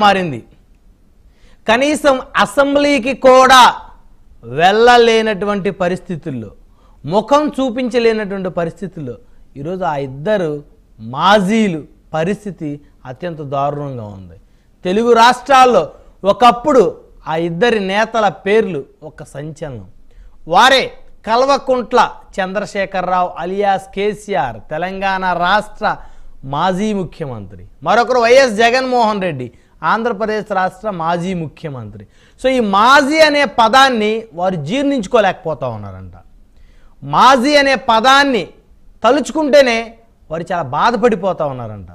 మారింది. కనీసం అసెంబ్లీకి కూడా వెళ్ళలేనటువంటి పరిస్థితుల్లో, ముఖం చూపించలేనటువంటి పరిస్థితుల్లో ఈరోజు ఆ ఇద్దరు మాజీలు పరిస్థితి అత్యంత దారుణంగా ఉంది. తెలుగు రాష్ట్రాల్లో ఒకప్పుడు ఆ ఇద్దరి నేతల పేర్లు ఒక సంచలనం. వారే కల్వకుంట్ల చంద్రశేఖరరావు అలియాస్ కేసీఆర్, తెలంగాణ రాష్ట్ర మాజీ ముఖ్యమంత్రి. మరొకరు వైఎస్ జగన్మోహన్ రెడ్డి, ఆంధ్రప్రదేశ్ రాష్ట్ర మాజీ ముఖ్యమంత్రి. సో ఈ మాజీ అనే పదాన్ని వారు జీర్ణించుకోలేకపోతూ ఉన్నారంట. మాజీ అనే పదాన్ని తలుచుకుంటేనే వారు చాలా బాధపడిపోతూ ఉన్నారంట.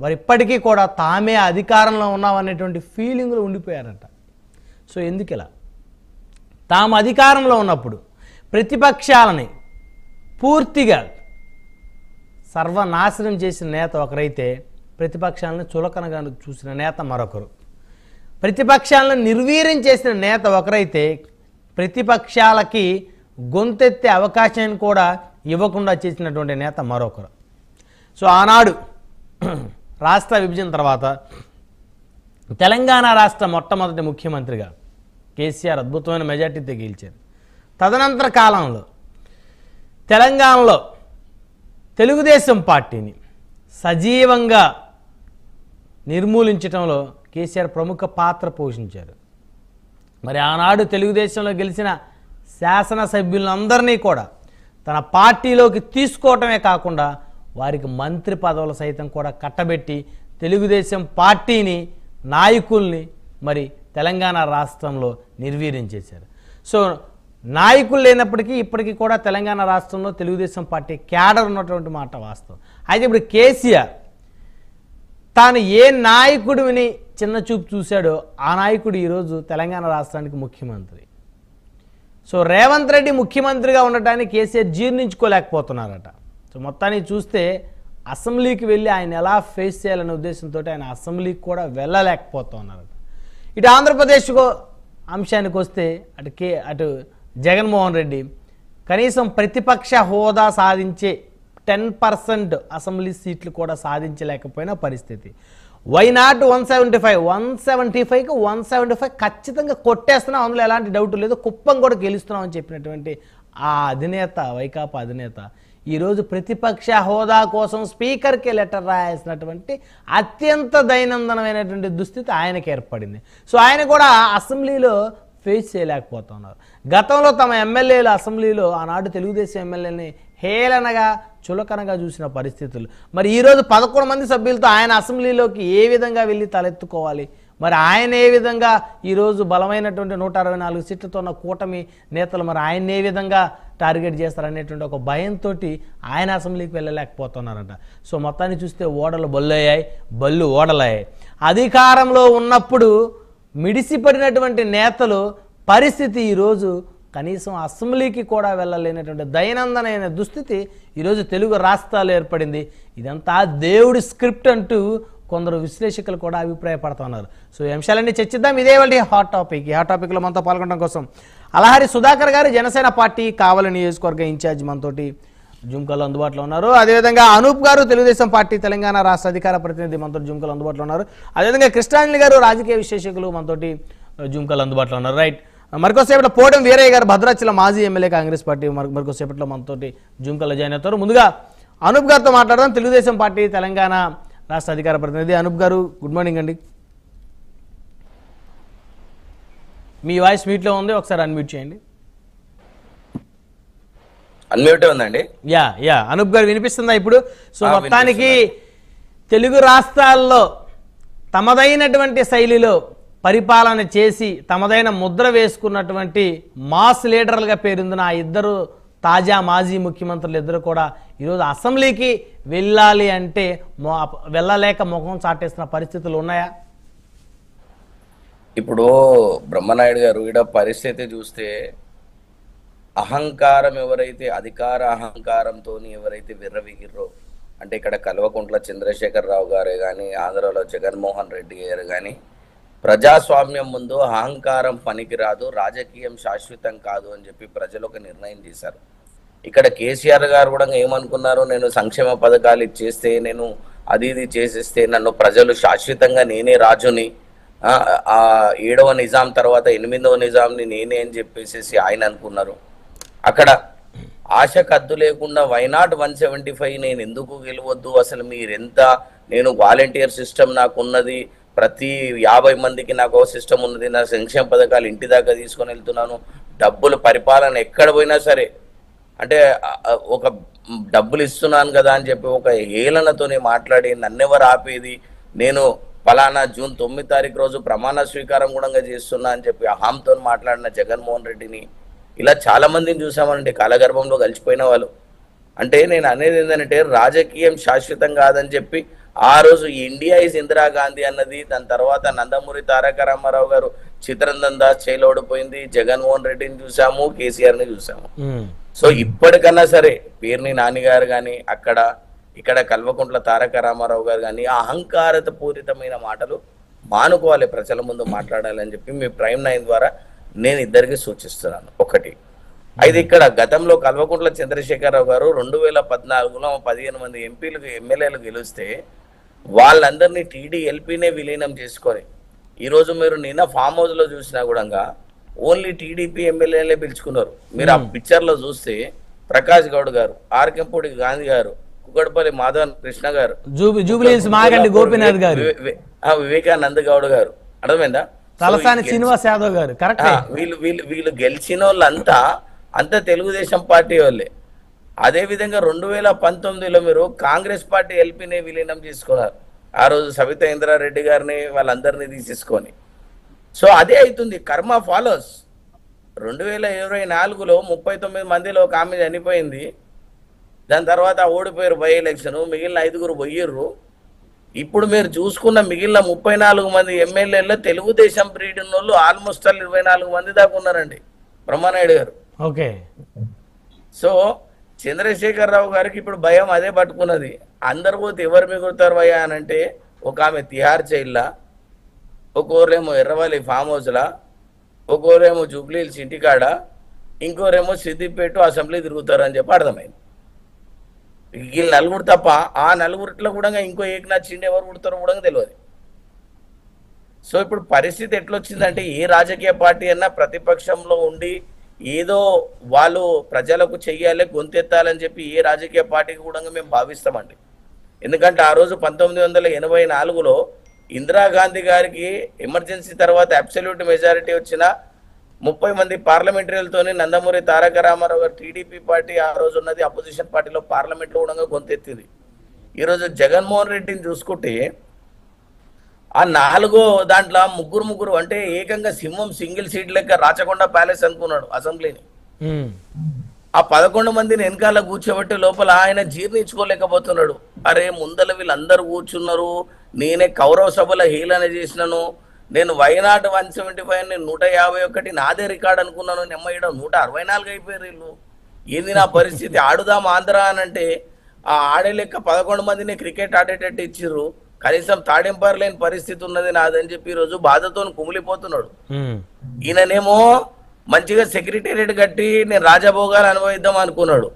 వారు ఇప్పటికీ కూడా తామే అధికారంలో ఉన్నామనేటువంటి ఫీలింగ్లో ఉండిపోయారంట. సో ఎందుకు ఇలా? తాము అధికారంలో ఉన్నప్పుడు ప్రతిపక్షాలని పూర్తిగా సర్వనాశనం చేసిన నేత ఒకరైతే, ప్రతిపక్షాలను చులకనగా చూసిన నేత మరొకరు. ప్రతిపక్షాలను నిర్వీర్యం చేసిన నేత ఒకరైతే, ప్రతిపక్షాలకి గొంతెత్తే అవకాశాన్ని కూడా ఇవ్వకుండా చేసినటువంటి నేత మరొకరు. సో ఆనాడు రాష్ట్ర విభజన తర్వాత తెలంగాణ రాష్ట్ర మొట్టమొదటి ముఖ్యమంత్రిగా కేసీఆర్ అద్భుతమైన మెజార్టీతో గెలిచారు. తదనంతర కాలంలో తెలంగాణలో తెలుగుదేశం పార్టీని సజీవంగా నిర్మూలించడంలో కేసీఆర్ ప్రముఖ పాత్ర పోషించారు. మరి ఆనాడు తెలుగుదేశంలో గెలిచిన శాసనసభ్యులందరినీ కూడా తన పార్టీలోకి తీసుకోవటమే కాకుండా వారికి మంత్రి పదవులు సైతం కూడా కట్టబెట్టి తెలుగుదేశం పార్టీని, నాయకుల్ని మరి తెలంగాణ రాష్ట్రంలో నిర్వీర్యం చేశారు. సో నాయకులు లేనప్పటికీ ఇప్పటికీ కూడా తెలంగాణ రాష్ట్రంలో తెలుగుదేశం పార్టీ క్యాడర్ ఉన్నటువంటి మాట వాస్తవం. అయితే ఇప్పుడు కేసీఆర్ తాను ఏ నాయకుడిని చిన్న చూపు చూశాడో ఆ నాయకుడు ఈరోజు తెలంగాణ రాష్ట్రానికి ముఖ్యమంత్రి. సో రేవంత్ రెడ్డి ముఖ్యమంత్రిగా ఉండటానికి కేసీఆర్ జీర్ణించుకోలేకపోతున్నారట. సో మొత్తాన్ని చూస్తే అసెంబ్లీకి వెళ్ళి ఆయన ఎలా ఫేస్ చేయాలనే ఉద్దేశంతో ఆయన అసెంబ్లీకి కూడా వెళ్ళలేకపోతున్నారట. ఇటు ఆంధ్రప్రదేశ్ అంశానికి వస్తే అటు జగన్మోహన్ రెడ్డి కనీసం ప్రతిపక్ష హోదా సాధించే 10% అసెంబ్లీ సీట్లు కూడా సాధించలేకపోయిన పరిస్థితి. వైనాట్ 175కి 175 ఖచ్చితంగా కొట్టేస్తున్నాం, అందులో ఎలాంటి డౌట్ లేదు, కుప్పం కూడా గెలుస్తున్నాం అని చెప్పినటువంటి ఆ అధినేత, వైకాపా అధినేత ఈరోజు ప్రతిపక్ష హోదా కోసం స్పీకర్కి లెటర్ రాయాల్సినటువంటి అత్యంత దైనందనమైనటువంటి దుస్థితి ఆయనకి ఏర్పడింది. సో ఆయన కూడా అసెంబ్లీలో ఫేస్ చేయలేకపోతున్నారు. గతంలో తమ ఎమ్మెల్యేలు అసెంబ్లీలో ఆనాడు తెలుగుదేశం ఎమ్మెల్యేని హేళనగా, చులకనగా చూసిన పరిస్థితులు. మరి ఈరోజు 11 మంది సభ్యులతో ఆయన అసెంబ్లీలోకి ఏ విధంగా వెళ్ళి తలెత్తుకోవాలి? మరి ఆయన ఏ విధంగా ఈరోజు బలమైనటువంటి 164 సీట్లతో ఉన్న కూటమి నేతలు మరి ఆయన ఏ విధంగా టార్గెట్ చేస్తారనేటువంటి ఒక భయంతో ఆయన అసెంబ్లీకి వెళ్ళలేకపోతున్నారంట. సో మొత్తాన్ని చూస్తే ఓడలు బళ్ళు ఓడలయ్యాయి. అధికారంలో ఉన్నప్పుడు మిడిసిపడినటువంటి నేతలు పరిస్థితి ఈరోజు కనీసం అసెంబ్లీకి కూడా వెళ్ళలేనటువంటి దైనందనమైన దుస్థితి ఈరోజు తెలుగు రాష్ట్రాల్లో ఏర్పడింది. ఇదంతా దేవుడి స్క్రిప్ట్ అంటూ కొందరు విశ్లేషకులు కూడా అభిప్రాయపడుతున్నారు. సో ఈ అంశాలన్నీ చర్చిద్దాం. ఇదే వాళ్ళ హాట్ టాపిక్. ఈ హాట్ టాపిక్లో మనతో పాల్గొనడం కోసం అలహరి సుధాకర్ గారు, జనసేన పార్టీ కావలి నియోజకవర్గ ఇన్ఛార్జ్, మనతోటి జూమ్ కాల్లో అందుబాటులో ఉన్నారు. అదేవిధంగా అనూప్ గారు, తెలుగుదేశం పార్టీ తెలంగాణ రాష్ట్ర అధికార ప్రతినిధి, మనతో జూమ్ కాల్లో అందుబాటులో ఉన్నారు. అదేవిధంగా కృష్ణాంజలి గారు, రాజకీయ విశ్లేషకులు, మనతోటి జూమ్ కాల్లో అందుబాటులో ఉన్నారు. రైట్, మరికొసేపట్లో పోవడం వీరయ్య గారు, భద్రాచలం మాజీ ఎమ్మెల్యే, కాంగ్రెస్ పార్టీ, మరికొసేపట్లో మనతోటి జూమ్ కాల్లో జాయిన్ అవుతారు. ముందుగా అనూప్ గారితో మాట్లాడదాం, తెలుగుదేశం పార్టీ తెలంగాణ రాష్ట్ర అధికార ప్రతినిధి. అనూప్ గారు, గుడ్ మార్నింగ్ అండి. మీ వాయిస్ మ్యూట్లో ఉంది, ఒకసారి అన్మ్యూట్ చేయండి. అన్మ్యూట్ ఉందండి. యా అనూప్ గారు, వినిపిస్తుందా ఇప్పుడు? సో మొత్తానికి తెలుగు రాష్ట్రాల్లో తమదైనటువంటి శైలిలో పరిపాలన చేసి తమదైన ముద్ర వేసుకున్నటువంటి మాస్ లీడర్లుగా పేరొందిన ఆ ఇద్దరు తాజా మాజీ ముఖ్యమంత్రులు ఇద్దరు కూడా ఈరోజు అసెంబ్లీకి వెళ్ళాలి అంటే వెళ్ళలేక ముఖం చాటేస్తున్న పరిస్థితులు ఉన్నాయా? ఇప్పుడు బ్రహ్మనాయుడు గారు ఈడ పరిస్థితి చూస్తే అహంకారం ఎవరైతే అధికార అహంకారంతో ఎవరైతే విర్రవిగిర్రో అంటే ఇక్కడ కల్వకుంట్ల చంద్రశేఖరరావు గారే కానీ ఆంధ్రలో జగన్మోహన్ రెడ్డి గారు కానీ ప్రజాస్వామ్యం ముందు అహంకారం పనికిరాదు, రాజకీయం శాశ్వతం కాదు అని చెప్పి ప్రజలు ఒక నిర్ణయం చేశారు. ఇక్కడ కేసీఆర్ గారు కూడా ఏమనుకున్నారు, నేను సంక్షేమ పథకాలు ఇచ్చేస్తే, నేను అది ఇది చేసేస్తే నన్ను ప్రజలు శాశ్వతంగా నేనే రాజుని ఆ 7వ నిజాం తర్వాత 8వ నిజాంని నేనే అని చెప్పేసి ఆయన అనుకున్నారు. అక్కడ ఆశకు హద్దు లేకుండా వైనాట్ 175 నేను ఎందుకు గెలవద్దు, అసలు మీరెంత, నేను వాలంటీర్ సిస్టమ్ నాకు ఉన్నది, ప్రతి 50 మందికి నాకు ఒక సిస్టమ్ ఉన్నది, నా సంక్షేమ పథకాలు ఇంటి దాకా తీసుకొని వెళ్తున్నాను, డబ్బులు పరిపాలన ఎక్కడ పోయినా సరే అంటే ఒక డబ్బులు ఇస్తున్నాను కదా అని చెప్పి ఒక హేళనతోనే మాట్లాడి నన్నెవరు ఆపేది, నేను ఫలానా జూన్ 9 తారీఖు రోజు ప్రమాణ స్వీకారం కూడా చేస్తున్నా అని చెప్పి అహాంతో మాట్లాడిన జగన్మోహన్ రెడ్డిని, ఇలా చాలా మందిని చూసామనండి కాలగర్భంలో కలిసిపోయిన వాళ్ళు. అంటే నేను అనేది ఏంటంటే రాజకీయం శాశ్వతం కాదని చెప్పి ఆ రోజు ఇండియా ఇస్ ఇందిరాగాంధీ అన్నది, దాని తర్వాత నందమూరి తారక రామారావు గారు చిత్రందన్ దాస్ చేలో ఓడిపోయింది, జగన్మోహన్ రెడ్డిని చూసాము, కేసీఆర్ని చూసాము. సో ఇప్పటికన్నా సరే పేర్ని నాని గారు కానీ ఇక్కడ కల్వకుంట్ల తారక రామారావు గారు కానీ అహంకారత పూరితమైన మాటలు మానుకోవాలి, ప్రజల ముందు మాట్లాడాలని చెప్పి మీ ప్రైమ్ 9 ద్వారా నేను ఇద్దరికి సూచిస్తున్నాను. ఒకటి అయితే ఇక్కడ గతంలో కల్వకుంట్ల చంద్రశేఖరరావు గారు 2014లో 15 మంది ఎంపీలు ఎమ్మెల్యేలు గెలిస్తే వాళ్ళందరినీ టీడీఎల్పీనే విలీనం చేసుకొని ఈరోజు మీరు నిన్న ఫామ్ హౌస్ లో చూసినా కూడా ఓన్లీ టీడీపీ ఎమ్మెల్యేలే పిలుచుకున్నారు. మీరు ఆ పిక్చర్ లో చూస్తే ప్రకాష్ గౌడ్ గారు, ఆర్కెంపూడి గాంధీ గారు, కుక్కడపల్లి మాధవన్ కృష్ణ గారు, గోపీనాథ్ గారు, వివేకానంద్ గౌడ్ గారు, అర్థమైందా, తలసాని శ్రీనివాస్ యాదవ్ గారు, కరెక్ట్. వీళ్ళు గెలిచిన వాళ్ళంతా అంతా తెలుగుదేశం పార్టీ వాళ్ళే. అదే విధంగా 2019లో మీరు కాంగ్రెస్ పార్టీ ఎల్పీని విలీనం చేసుకున్నారు, ఆ రోజు సవితా ఇంద్రారెడ్డి గారిని వాళ్ళందరినీ తీసేసుకొని. సో అదే అవుతుంది, కర్మ ఫాలోస్. 2024లో 39 మందిలో ఒక ఆమె చనిపోయింది, దాని తర్వాత ఓడిపోయారు బై ఎలక్షన్, మిగిలిన 5 పోయిర్రు. ఇప్పుడు మీరు చూసుకున్న మిగిలిన 34 మంది ఎమ్మెల్యేల్లో తెలుగుదేశం బ్రీడ్ ఉన్న వాళ్ళు ఆల్మోస్ట్ 24 మంది దాకా ఉన్నారండి, బ్రహ్మానాయుడు గారు. ఓకే. సో చంద్రశేఖరరావు గారికి ఇప్పుడు భయం అదే పట్టుకున్నది, అందరు పోతే ఎవరు మిగులుతారు భయ అని అంటే, ఒక ఆమె తిహార్ జైల్లా, ఒక్కోరేమో ఎర్రవల్లి ఫామ్ హౌస్లా, ఒక్కోరేమో జూబ్లీహిల్స్ ఇంటికాడ, ఇంకోరేమో సిద్దిపేట అసెంబ్లీ తిరుగుతారు అని చెప్పి అర్థమైంది. వీళ్ళు నలుగురు తప్ప ఆ నలుగురిట్లో కూడా ఇంకో ఏకనాథ్ షిండే ఎవరు పుడతారో కూడా తెలియదు. సో ఇప్పుడు పరిస్థితి ఎట్లొచ్చిందంటే ఏ రాజకీయ పార్టీ అన్నా ప్రతిపక్షంలో ఉండి ఏదో వాళ్ళు ప్రజలకు చెయ్యాలి, గొంతెత్తాలని చెప్పి ఏ రాజకీయ పార్టీకి కూడా మేము భావిస్తామండి. ఎందుకంటే ఆ రోజు 1984లో ఇందిరాగాంధీ గారికి ఎమర్జెన్సీ తర్వాత అబ్సల్యూట్ మెజారిటీ వచ్చిన 30 మంది పార్లమెంటరీలతోనే నందమూరి తారక రామారావు గారు టీడీపీ పార్టీ ఆ రోజు ఉన్నది అపోజిషన్ పార్టీలో పార్లమెంట్లో కూడా గొంతెత్తింది. ఈరోజు జగన్మోహన్ రెడ్డిని చూసుకుంటే ఆ 4 దాంట్లో ముగ్గురు అంటే ఏకంగా సింహం సింగిల్ సీట్ లెక్క రాచకొండ ప్యాలెస్ అనుకున్నాడు అసెంబ్లీని. ఆ 11 మందిని వెనకాల కూర్చోబెట్టి లోపల ఆయన జీర్ణించుకోలేకపోతున్నాడు. అరే ముందల వీళ్ళందరూ కూర్చున్నారు, నేనే కౌరవ సభలో హీలన చేసినాను, నేను వైనాట్ 175 నేను 151 నాదే రికార్డ్ అనుకున్నాను, నెమ్మయ్యడ 164 అయిపోయారు వీళ్ళు. ఏంది నా పరిస్థితి, ఆడుదాం ఆంధ్ర అని అంటే ఆ ఆడే లెక్క 11 మందిని క్రికెట్ ఆడేటట్టు ఇచ్చిర్రు, కనీసం తాడింపారు లేని పరిస్థితి ఉన్నది నాదని చెప్పి ఈరోజు బాధతో కుమిలిపోతున్నాడు. ఈయననేమో మంచిగా సెక్రటేరియట్ కట్టి నేను రాజభోగాలు అనుభవిద్దాం అనుకున్నాడు,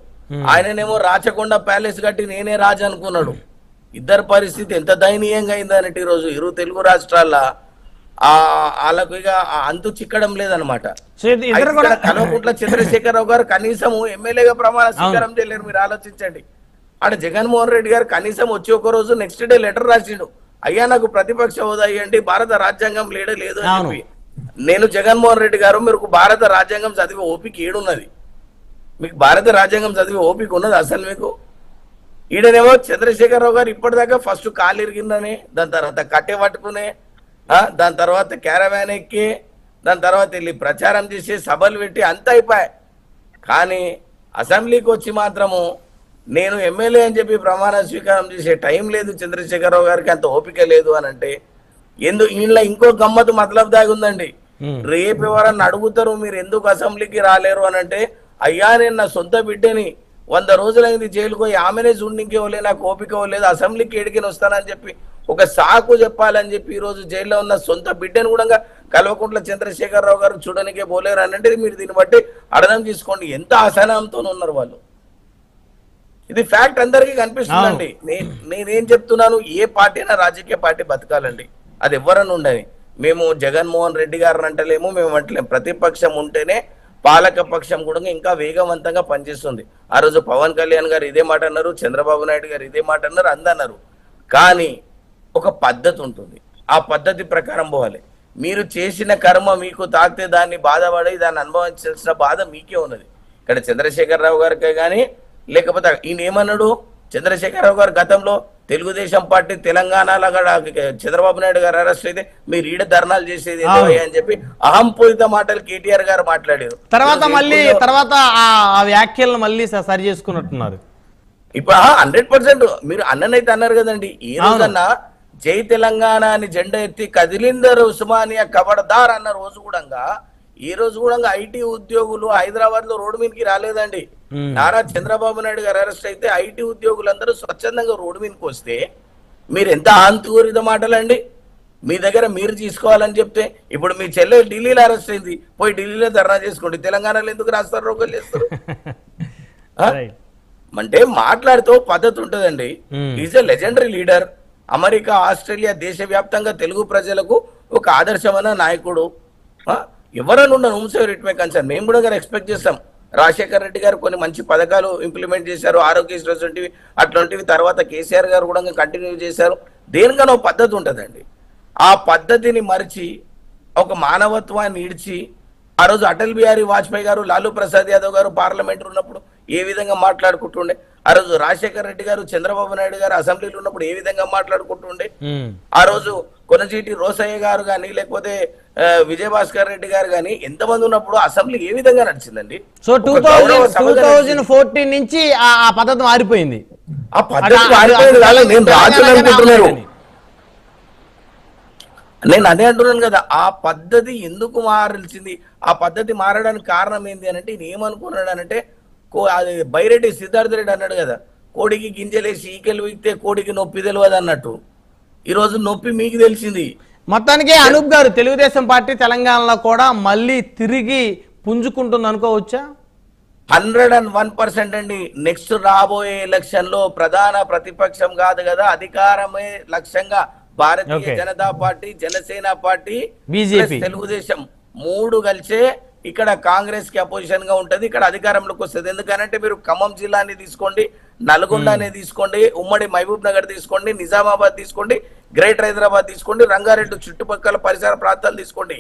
ఆయననేమో రాచకొండ ప్యాలెస్ కట్టి నేనే రాజు అనుకున్నాడు. ఇద్దరు పరిస్థితి ఎంత దయనీయంగా అయిందనంటే ఈరోజు ఇరు తెలుగు రాష్ట్రాల్లో వాళ్ళకు ఇక అంతు చిక్కడం లేదనమాట. కల్వకుంట్ల చంద్రశేఖరరావు గారు కనీసం ఎమ్మెల్యేగా ప్రమాణ స్వీకారం చేయలేరు. మీరు ఆలోచించండి, ఆడ జగన్మోహన్ రెడ్డి గారు కనీసం వచ్చి ఒక రోజు నెక్స్ట్ డే లెటర్ రాసిండు, అయ్యా నాకు ప్రతిపక్ష హోదా ఇవ్వండి, భారత రాజ్యాంగం లేదు అని చెప్పి. నేను జగన్మోహన్ రెడ్డి గారు మీరు భారత రాజ్యాంగం చదివే ఓపిక ఏడున్నది, మీకు భారత రాజ్యాంగం చదివే ఓపిక ఉన్నది అసలు మీకు? ఈడనేమో చంద్రశేఖరరావు గారు ఇప్పటిదాకా ఫస్ట్ కాలు ఇరిగిందని, దాని తర్వాత కట్టె పట్టుకునే, దాని తర్వాత క్యారవాన్ ఎక్కి, దాని తర్వాత వెళ్ళి ప్రచారం చేసి సభలు పెట్టి అంత అయిపోయాయి. కానీ అసెంబ్లీకి వచ్చి మాత్రము నేను ఎమ్మెల్యే అని చెప్పి ప్రమాణ స్వీకారం చేసే టైం లేదు చంద్రశేఖరరావు గారికి, అంత ఓపిక లేదు అని అంటే ఇంట్లో ఇంకో గమ్మత్తు మతలబ్ దాగి ఉందండి. రేపు ఎవరన్నా అడుగుతారు మీరు ఎందుకు అసెంబ్లీకి రాలేరు అని అంటే, అయ్యా నేను నా సొంత బిడ్డని 100 రోజులైంది జైలుకు పోయి ఆమెనే చూడనికే వాళ్ళే, నాకు ఓపిక లేదు, అసెంబ్లీకి ఎడికిని వస్తానని చెప్పి ఒక సాకు చెప్పాలని చెప్పి ఈరోజు జైల్లో ఉన్న సొంత బిడ్డను కూడా కల్వకుంట్ల చంద్రశేఖరరావు గారు చూడనికే పోలేరు అని అంటే మీరు దీన్ని బట్టి అర్థం చేసుకోండి ఎంత అసహనంతో ఉన్నారు వాళ్ళు. ఇది ఫ్యాక్ట్ అందరికీ కనిపిస్తుందండి. నేనేం చెప్తున్నాను, ఏ పార్టీ అయినా రాజకీయ పార్టీ బతకాలండి, అది ఎవరన్నా ఉండని. మేము జగన్మోహన్ రెడ్డి గారిని అంటలేము, మేము అంటలేము. ప్రతిపక్షం ఉంటేనే పాలక పక్షం కూడా ఇంకా వేగవంతంగా పనిచేస్తుంది. ఆ రోజు పవన్ కళ్యాణ్ గారు ఇదే మాట అన్నారు, చంద్రబాబు నాయుడు గారు ఇదే మాట అన్నారు, అందన్నారు. కానీ ఒక పద్ధతి ఉంటుంది, ఆ పద్ధతి ప్రకారం పోవాలి. మీరు చేసిన కర్మ మీకు తాకితే దాన్ని బాధపడి దాన్ని అనుభవించాల్సిన బాధ మీకే ఉన్నది. ఇక్కడ చంద్రశేఖరరావు గారికి కానీ లేకపోతే ఈయన ఏమన్నాడు, చంద్రశేఖరరావు గారు గతంలో తెలుగుదేశం పార్టీ తెలంగాణలో చంద్రబాబు నాయుడు గారు అరెస్ట్ అయితే మీరు ఈడ ధర్నాలు చేసేది అని చెప్పి అహంపూరిత మాటలు కేటీఆర్ గారు మాట్లాడారు. తర్వాత ఆ వ్యాఖ్యలను మళ్ళీ సరి చేసుకున్నట్టున్నారు. ఇప్పుడు 100% మీరు అన్ననైతే అన్నారు కదండి, ఈ రోజన్నా జై తెలంగాణ అని జెండా ఎత్తి కదిలిందరు ఉస్మానియా కబడదార్ అన్న రోజు కూడా ఈ రోజు కూడా ఐటీ ఉద్యోగులు హైదరాబాద్ లో రోడ్డు మీదకి రాలేదండి. నారా చంద్రబాబు నాయుడు గారు అరెస్ట్ అయితే ఐటీ ఉద్యోగులందరూ స్వచ్ఛందంగా రోడ్డు మీదకి వస్తే మీరు ఎంత ఆంతూరిత మాటలండి. మీ దగ్గర మీరు తీసుకోవాలని చెప్తే ఇప్పుడు మీ చెల్లె ఢిల్లీలో అరెస్ట్ అయింది, పోయి ఢిల్లీలో ధర్నా చేసుకోండి. తెలంగాణలో ఎందుకు రాస్తారు, రోగులు చేస్తారు? అంటే మాట్లాడుతూ పద్ధతి ఉంటుందండి. Is a legendary leader. America, Australia దేశవ్యాప్తంగా తెలుగు ప్రజలకు ఒక ఆదర్శమైన నాయకుడు. ఎవరైనా ఉండను హోమ్సేవర్ ఇట్ మే కన్సర్న్. మేము కూడా ఎక్స్పెక్ట్ చేస్తాం. రాజశేఖర రెడ్డి గారు కొన్ని మంచి పథకాలు ఇంప్లిమెంట్ చేశారు, ఆరోగ్యశ్రీ అటువంటివి అట్లాంటివి. తర్వాత కేసీఆర్ గారు కూడా కంటిన్యూ చేశారు. దేనికన్నా ఒక పద్ధతి ఉంటుందండి. ఆ పద్ధతిని మరిచి ఒక మానవత్వాన్ని ఇడిచి ఆ రోజు అటల్ బిహారీ వాజ్పేయి గారు, లాలూ ప్రసాద్ యాదవ్ గారు పార్లమెంట్ ఉన్నప్పుడు ఏ విధంగా మాట్లాడుకుంటుండే, ఆ రోజు రాజశేఖర రెడ్డి గారు, చంద్రబాబు నాయుడు గారు అసెంబ్లీలో ఉన్నప్పుడు ఏ విధంగా మాట్లాడుకుంటుండే, ఆ రోజు కొనచీటి రోసయ్య గారు కానీ లేకపోతే విజయభాస్కర్ రెడ్డి గారు కానీ ఎంతమంది ఉన్నప్పుడు అసెంబ్లీ ఏ విధంగా నడిచిందండి. సో 2014 నుంచి ఆ పద్ధతి మారిపోయింది. ఆ పద్ధతి మారిపోయింది కాదు, నేను రాజులు అనుకుంటున్నారు. నేను అదే అంటున్నాను కదా, ఆ పద్ధతి ఎందుకు మారాల్సింది, ఆ పద్ధతి మారడానికి కారణం ఏంటి అని అంటే ఈయన ఏమనుకున్నాడు అనంటే, అది బైరెడ్డి సిద్ధార్థ రెడ్డి అన్నాడు కదా, కోడికి గింజలేసి ఈకెలు వీక్తే కోడికి నొప్పి తెలియదు అన్నట్టు. ఈరోజు నొప్పి మీకు తెలిసింది. మొత్తానికి అనూప్ గారు తెలుగుదేశం పార్టీ తెలంగాణలో కూడా మళ్ళీ తిరిగి పుంజుకుంటుంది అనుకోవచ్చా? 101% అండి. నెక్స్ట్ రాబోయే ఎలక్షన్ లో ప్రధాన ప్రతిపక్షం కాదు కదా, అధికారమే లక్ష్యంగా Bharatiya Janata party, Janasena party, BJP, Telugu Desam 3 కలిసే ఇక్కడ కాంగ్రెస్ కి అపోజిషన్ గా ఉంటది, ఇక్కడ అధికారంలోకి వస్తుంది. ఎందుకనంటే మీరు ఖమ్మం జిల్లాని తీసుకోండి, నల్గొండని తీసుకోండి, ఉమ్మడి మహబూబ్ నగర్ తీసుకోండి, నిజామాబాద్ తీసుకోండి, గ్రేటర్ హైదరాబాద్ తీసుకోండి, రంగారెడ్డి చుట్టుపక్కల పరిసర ప్రాంతాలు తీసుకోండి.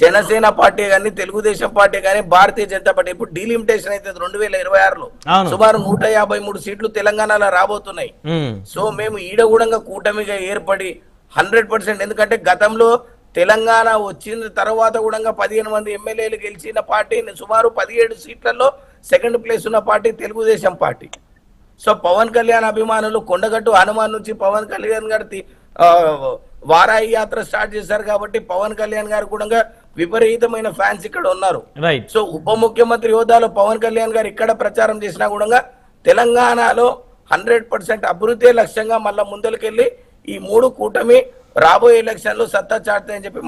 జనసేన పార్టీ కానీ, తెలుగుదేశం పార్టీ కానీ, భారతీయ జనతా పార్టీ ఇప్పుడు డీలిమిటేషన్ అయితే 2026లో సుమారు 153 సీట్లు తెలంగాణలో రాబోతున్నాయి. సో మేము ఈడగూడంగా కూటమిగా ఏర్పడి 100%, ఎందుకంటే గతంలో తెలంగాణ వచ్చిన తర్వాత కూడా 15 మంది ఎమ్మెల్యేలు గెలిచిన పార్టీ, సుమారు 17 సీట్లలో సెకండ్ ప్లేస్ ఉన్న party Telugu Desam party. So Pawan Kalyan అభిమానులు కొండగట్టు హనుమాన్ నుంచి పవన్ కళ్యాణ్ గారి వారాయి యాత్ర స్టార్ట్ చేశారు కాబట్టి పవన్ కళ్యాణ్ గారు కూడా విపరీతమైన ఫ్యాన్స్ ఇక్కడ ఉన్నారు. సో ఉప ముఖ్యమంత్రి హోదాలో పవన్ కళ్యాణ్ గారు ఇక్కడ ప్రచారం చేసినా కూడా తెలంగాణలో 100% అభివృద్ధి లక్ష్యంగా మళ్ళా ముందరికెళ్ళి ఈ 3 కూటమి రాబోయే ఎలక్షన్ లో సత్తా చాటుతాయని చెప్పి